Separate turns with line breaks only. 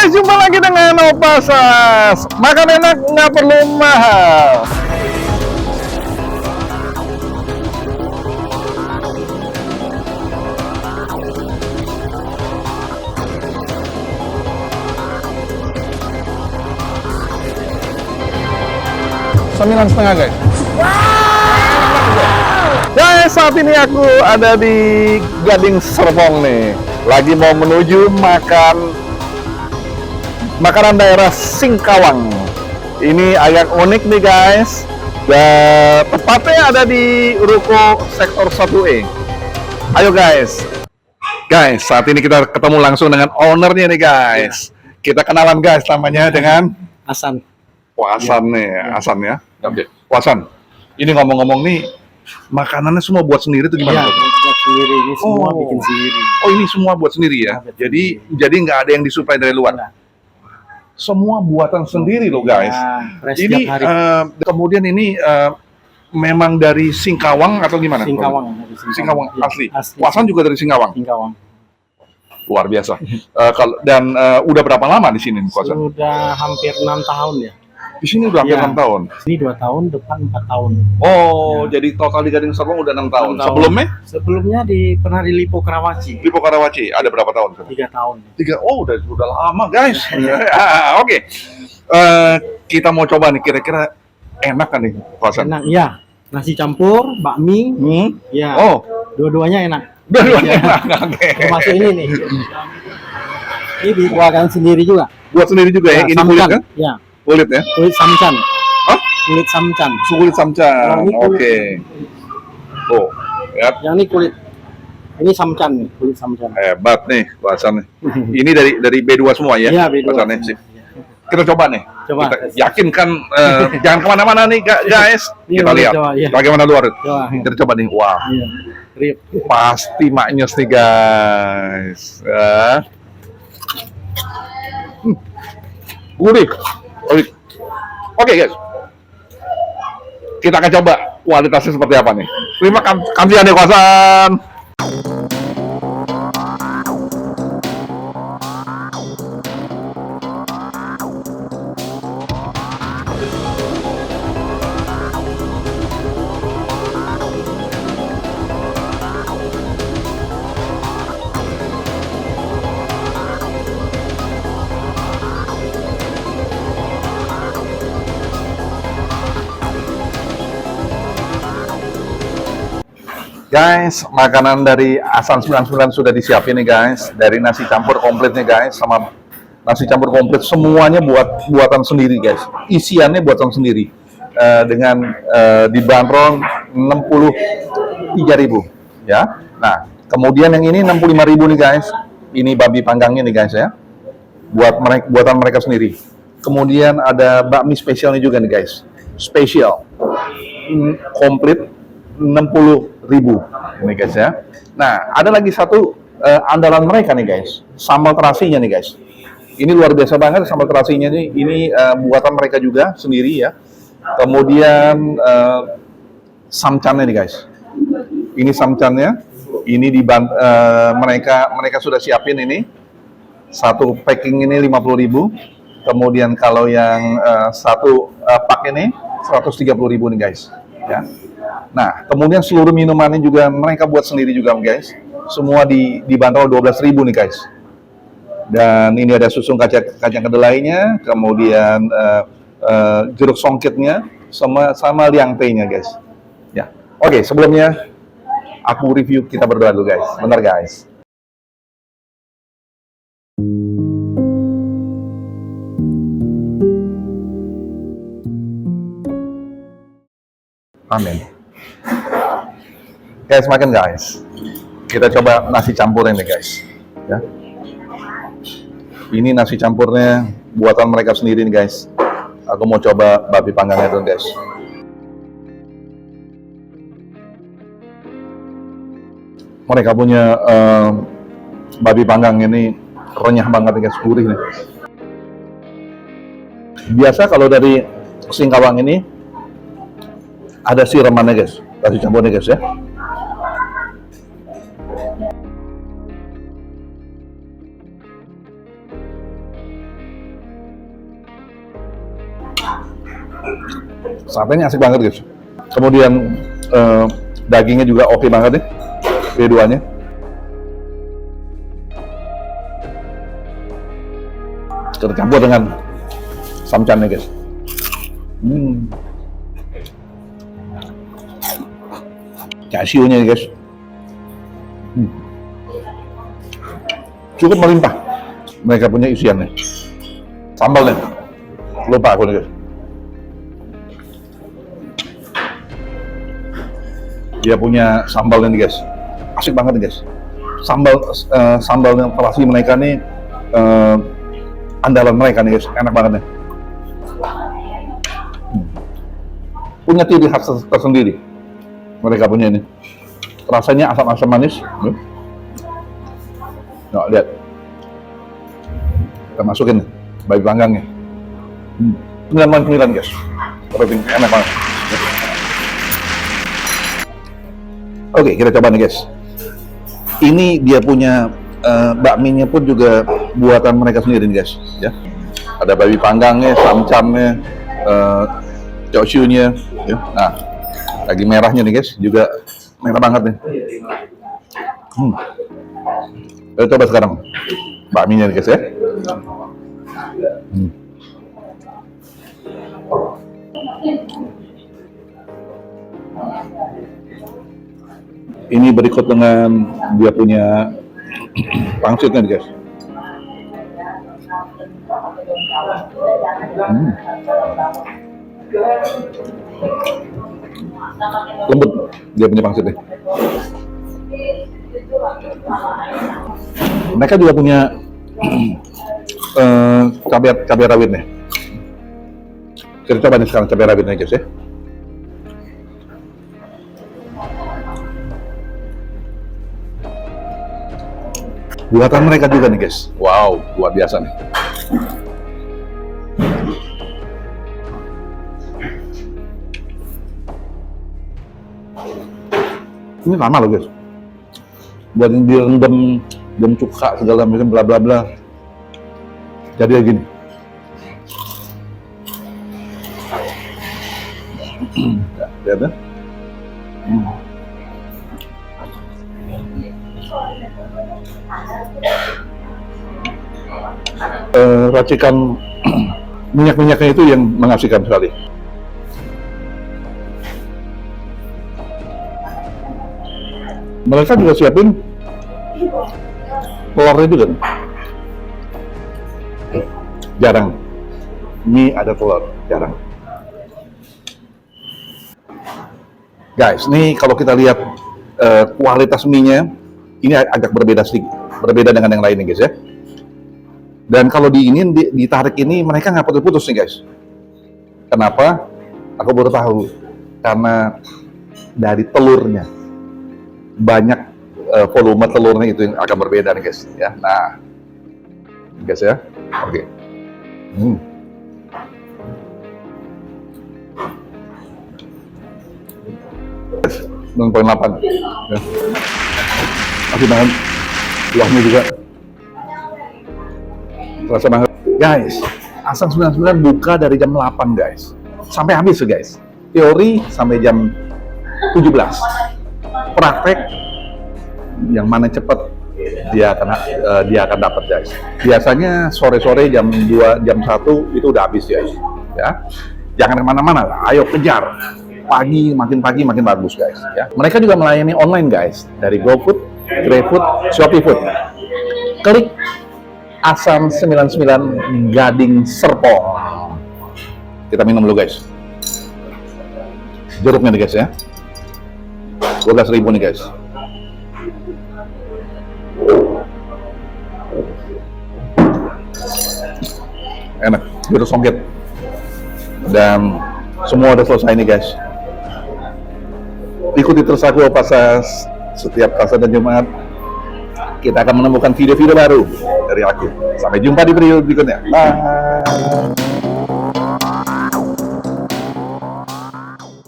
guys, jumpa lagi dengan Opa Sas. Makan enak nggak perlu mahal. Sembilan setengah guys. Guys, saat ini aku ada di Gading Serpong nih. Lagi mau menuju makanan daerah Singkawang. Ini agak unik nih guys. Dan tepatnya ada di ruko sektor 1E. Ayo guys. Guys, saat ini kita ketemu langsung dengan ownernya nih guys. Kita kenalan guys, namanya dengan
Hasan.
Wah, Hasan nih, Hasan ya. Oke. Hasan. Ini ngomong-ngomong nih, makanannya semua buat sendiri tuh gimana?
Iya, buat sendiri. Ini semua bikin sendiri.
Oh, ini semua buat sendiri ya. Jadi nggak ada yang disuplai dari luar.
Enggak.
Semua buatan sendiri loh guys.
Fresh
Ini
tiap hari.
kemudian ini memang dari Singkawang atau gimana?
Singkawang.
Singkawang
Iya,
asli.
asli.
Hasan juga dari Singkawang.
Singkawang.
Luar biasa. Dan udah berapa lama di sini, Hasan?
Sudah hampir 6 tahun ya.
Di sini udah hampir
Iya.
6 tahun.
Ini 2 tahun, depan 4 tahun.
Oh, jadi total di Gading Serpong udah 6 tahun.
6 tahun.
Sebelumnya
Sebelumnya pernah di Lipo Karawaci.
di Karawaci ada berapa tahun?
3 tahun.
Oh, udah lama guys.
Iya.
Oke. Kita mau coba nih, kira-kira enak kan nih, Hasan?
Enak, iya. Nasi campur, bakmi, ya.
Oh,
Dua-duanya enak.
dua-duanya
Iya.
enak. Oke.
Termasuk ini nih. Ini dibuatkan sendiri juga.
Buat sendiri juga ya. Ini kulit
samcan.
kan?
Ya,
Kulit ya.
kulit samcan.
Hah?
Kulit samcan.
Kulit samcan.
Kalau ini kulit-
Oke. Tuh, ya.
Yang ini kulit. Ini samcan nih, kulit samcan.
Hebat nih, Hasan nih. Ini dari B2 semua ya?
Iya, B2.
Hasan nih. Sip. Kita coba nih.
Coba.
Kita yakin kan jangan kemana-mana nih guys.
Iya,
Kita
boleh
lihat
coba, iya.
bagaimana luar.
Coba.
Kita coba nih. Wah,
Iya. Rip.
pasti maknyus nih guys. Gurih. Gurih. Oke guys. Kita akan coba kualitasnya seperti apa nih. Terima kasih Ade Hasan. Guys, makanan dari Hasan 99 sudah disiapin nih guys. Dari nasi campur komplit nih guys, sama nasi campur komplit semuanya buatan sendiri guys. Isiannya buatan sendiri. Dengan dibanderol 63.000 ya. Nah, kemudian yang ini 65.000 nih guys. Ini babi panggangnya nih guys ya. Buatan mereka sendiri. Kemudian ada bakmi spesialnya juga nih guys. Spesial. Komplit 60.000 ini guys ya. Nah, ada lagi satu andalan mereka nih guys, sambal terasinya nih guys. Ini luar biasa banget sambal terasinya nih. Ini buatan mereka juga sendiri ya. Kemudian samcannya nih guys. Ini samcannya. Ini mereka sudah siapin ini. Satu packing ini 50.000. Kemudian kalau yang satu pak ini 130.000 nih guys. Ya. Nah, kemudian seluruh minumannya juga mereka buat sendiri juga guys. Semua dibanderol 12.000 nih guys. Dan ini ada susu kacang kedelainya, kemudian jeruk songkitnya, sama liang teh-nya guys. Ya, oke. Sebelumnya aku review, kita berdoa dulu guys. Bentar guys. Amin. Guys, makan guys. Kita coba nasi campur ini guys. Ya. Ini nasi campurnya buatan mereka sendiri nih guys. Aku mau coba babi panggangnya dulu guys. Mereka punya babi panggang ini renyah banget nih guys, gurih nih. Biasa kalau dari Singkawang ini ada siramannya guys, nasi campurnya guys ya. Satenya asik banget guys. Kemudian dagingnya juga oke banget nih, keduanya. Tercampur dengan samcannya guys. Cashewnya guys. Cukup melimpah. Mereka punya isiannya. Sambalnya, lupa aku nih guys. Dia punya sambalnya nih guys, asik banget nih guys. Sambal yang terasi mereka nih andalan mereka nih guys, enak banget nih. Punya ciri khas tersendiri mereka punya ini. Rasanya asam-asam manis. Nah, lihat. Kita masukin nih, babi panggangnya. 9,9 guys. Rating enak banget. Oke, kita coba nih guys. Ini dia punya bakminya pun juga buatan mereka sendiri nih guys. Ya, ada babi panggangnya, samcamnya, chouxiunya. Ya. Nah, daging merahnya nih guys, juga merah banget nih. Kita coba sekarang bakminya nih guys ya. Ini berikut dengan dia punya pangsitnya nih guys. Lembut dia punya pangsitnya. Mereka juga punya cabai rawit nih. Kita coba nih sekarang cabai rawitnya guys ya. Buatan mereka juga nih guys. Wow, luar biasa nih. Ini lama loh guys. Buat yang direndam, cuka segala macam bla bla bla. Jadi kayak gini. Lihat ya. Racikan minyak-minyaknya itu yang mengasihkan sekali. Mereka juga siapin telurnya juga. Jarang mie ada telur, jarang. Guys, nih kalau kita lihat kualitas mie-nya ini agak berbeda sedikit, berbeda dengan yang lain nih guys ya. Dan kalau ditarik ini mereka nggak putus-putus nih guys. Kenapa? Aku baru tahu. Karena dari telurnya banyak volume telurnya itu yang akan berbeda nih guys. Ya, nah, guys ya, oke. 9,8 ya. Masih banget kuahnya juga terasa banget guys. Asam 99 buka dari jam 8 guys sampai habis guys. Teori sampai jam 17, praktek yang mana cepat dia akan dapat guys. Biasanya sore-sore jam 2 jam 1 itu udah habis guys ya. Jangan kemana-mana lah, ayo kejar. Pagi makin bagus guys ya. Mereka juga melayani online guys dari GoFood, GrabFood, ShopeeFood. Klik Asam 99 Gading Serpong. Kita minum dulu guys. Jeruknya nih guys ya. 12.000 nih guys. Enak, jeruk songket. Dan semua udah selesai nih guys. Ikuti terus aku pas setiap Selasa dan Jumat. Kita akan menemukan video-video baru dari aku. Sampai jumpa di video berikutnya. Bye.